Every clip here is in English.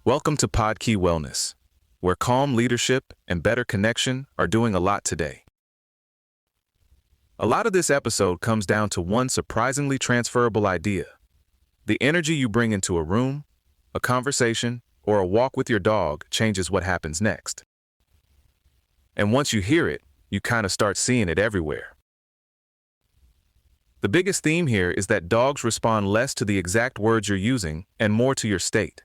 Welcome to Podkey Wellness, where calm leadership and better connection are doing a lot today. A lot of this episode comes down to one surprisingly transferable idea. The energy you bring into a room, a conversation, or a walk with your dog changes what happens next. And once you hear it, you kind of start seeing it everywhere. The biggest theme here is that dogs respond less to the exact words you're using and more to your state.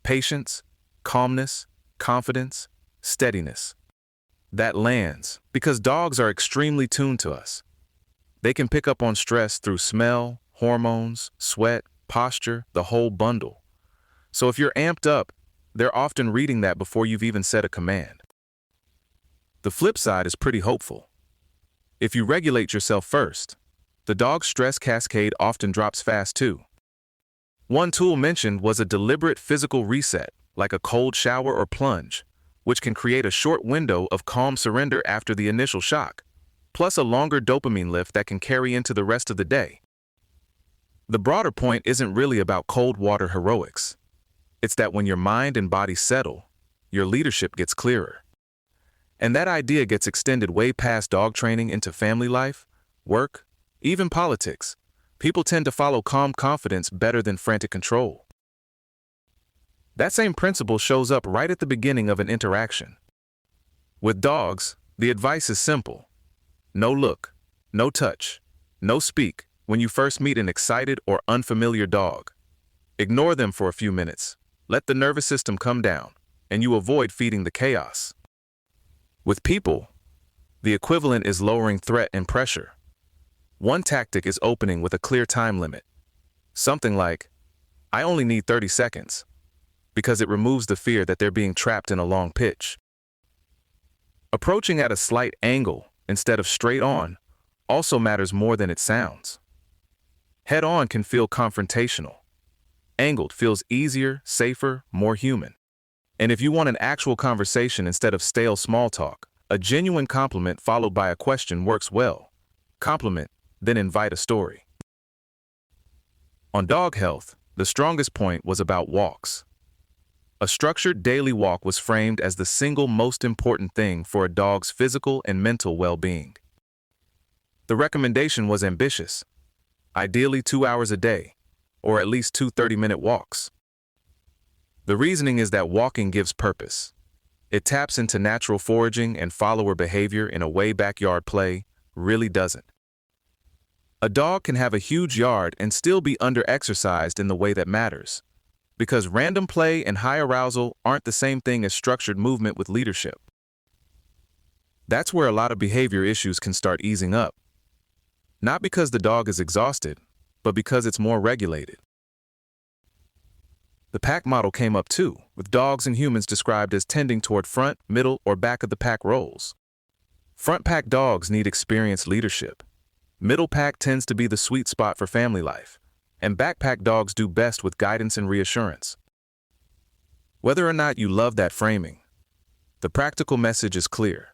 Patience, calmness, confidence, steadiness. That lands because dogs are extremely tuned to us. They can pick up on stress through smell, hormones, sweat, posture, the whole bundle. So if you're amped up, they're often reading that before you've even said a command. The flip side is pretty hopeful. If you regulate yourself first, the dog's stress cascade often drops fast too. One tool mentioned was a deliberate physical reset, like a cold shower or plunge, which can create a short window of calm surrender after the initial shock, plus a longer dopamine lift that can carry into the rest of the day. The broader point isn't really about cold water heroics. It's that when your mind and body settle, your leadership gets clearer. And that idea gets extended way past dog training into family life, work, even politics. People tend to follow calm confidence better than frantic control. That same principle shows up right at the beginning of an interaction. With dogs, the advice is simple. No look, no touch, no speak when you first meet an excited or unfamiliar dog. Ignore them for a few minutes, let the nervous system come down, and you avoid feeding the chaos. With people, the equivalent is lowering threat and pressure. One tactic is opening with a clear time limit. Something like, I only need 30 seconds, because it removes the fear that they're being trapped in a long pitch. Approaching at a slight angle instead of straight on also matters more than it sounds. Head on can feel confrontational. Angled feels easier, safer, more human. And if you want an actual conversation instead of stale small talk, a genuine compliment followed by a question works well. Compliment, then invite a story. On dog health, the strongest point was about walks. A structured daily walk was framed as the single most important thing for a dog's physical and mental well-being. The recommendation was ambitious, ideally 2 hours a day, or at least 2 30-minute walks. The reasoning is that walking gives purpose. It taps into natural foraging and follower behavior in a way backyard play really doesn't. A dog can have a huge yard and still be under-exercised in the way that matters, because random play and high arousal aren't the same thing as structured movement with leadership. That's where a lot of behavior issues can start easing up. Not because the dog is exhausted, but because it's more regulated. The pack model came up too, with dogs and humans described as tending toward front, middle, or back of the pack roles. Front pack dogs need experienced leadership. Middle pack tends to be the sweet spot for family life, and backpack dogs do best with guidance and reassurance. Whether or not you love that framing, the practical message is clear.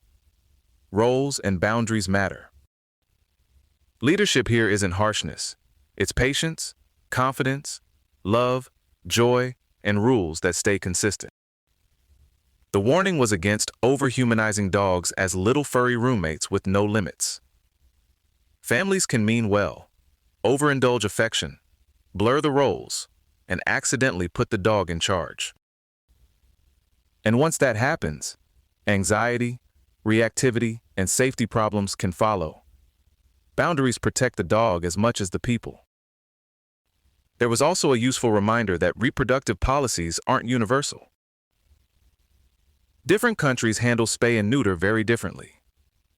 Roles and boundaries matter. Leadership here isn't harshness. It's patience, confidence, love, joy, and rules that stay consistent. The warning was against over-humanizing dogs as little furry roommates with no limits. Families can mean well, overindulge affection, blur the roles, and accidentally put the dog in charge. And once that happens, anxiety, reactivity, and safety problems can follow. Boundaries protect the dog as much as the people. There was also a useful reminder that reproductive policies aren't universal. Different countries handle spay and neuter very differently.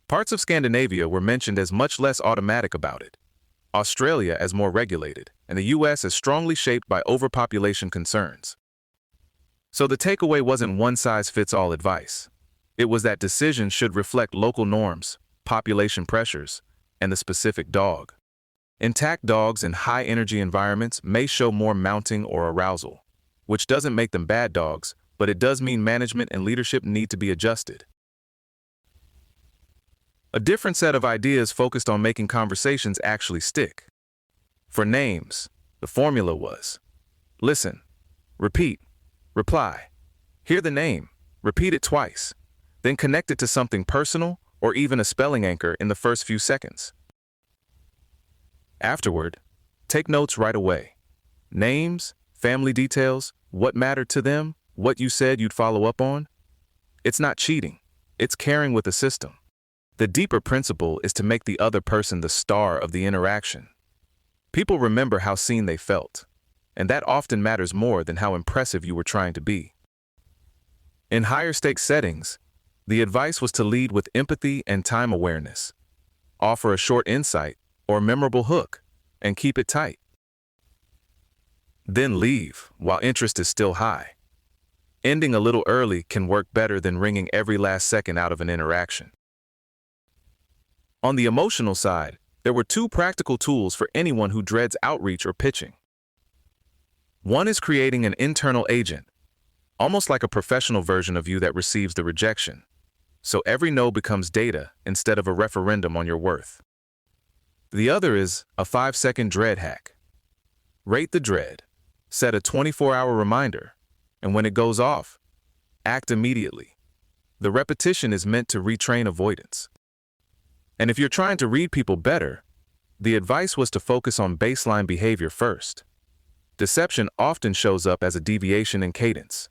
Parts of Scandinavia were mentioned as much less automatic about it, Australia as more regulated, and the US as strongly shaped by overpopulation concerns. So the takeaway wasn't one-size-fits-all advice. It was that decisions should reflect local norms, population pressures, and the specific dog. Intact dogs in high-energy environments may show more mounting or arousal, which doesn't make them bad dogs, but it does mean management and leadership need to be adjusted. A different set of ideas focused on making conversations actually stick. For names, the formula was listen, repeat, Reply. Hear the name. Repeat it twice. Then connect it to something personal or even a spelling anchor in the first few seconds. Afterward, take notes right away. Names, family details, what mattered to them, what you said you'd follow up on. It's not cheating. It's caring with the system. The deeper principle is to make the other person the star of the interaction. People remember how seen they felt, and that often matters more than how impressive you were trying to be. In higher stakes settings, the advice was to lead with empathy and time awareness. Offer a short insight or memorable hook, and keep it tight. Then leave while interest is still high. Ending a little early can work better than wringing every last second out of an interaction. On the emotional side, there were two practical tools for anyone who dreads outreach or pitching. One is creating an internal agent, almost like a professional version of you that receives the rejection, so every no becomes data instead of a referendum on your worth. The other is a 5-second dread hack. Rate the dread, set a 24-hour reminder, and when it goes off, act immediately. The repetition is meant to retrain avoidance. And if you're trying to read people better, the advice was to focus on baseline behavior first. Deception often shows up as a deviation in cadence,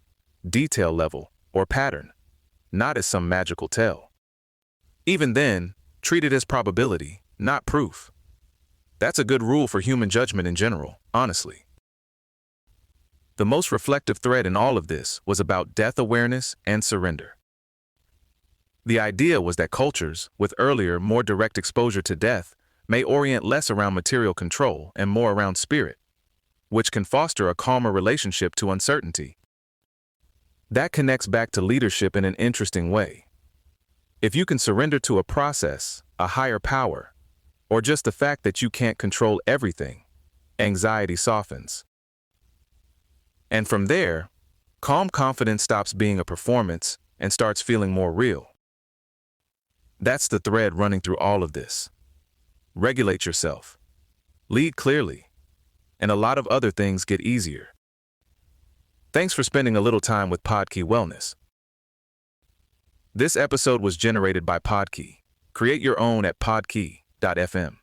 detail level, or pattern, not as some magical tell. Even then, treat it as probability, not proof. That's a good rule for human judgment in general, honestly. The most reflective thread in all of this was about death awareness and surrender. The idea was that cultures with earlier, more direct exposure to death may orient less around material control and more around spirit, which can foster a calmer relationship to uncertainty. That connects back to leadership in an interesting way. If you can surrender to a process, a higher power, or just the fact that you can't control everything, anxiety softens. And from there, calm confidence stops being a performance and starts feeling more real. That's the thread running through all of this. Regulate yourself. Lead clearly. And a lot of other things get easier. Thanks for spending a little time with Podkey Wellness. This episode was generated by Podkey. Create your own at podkey.fm.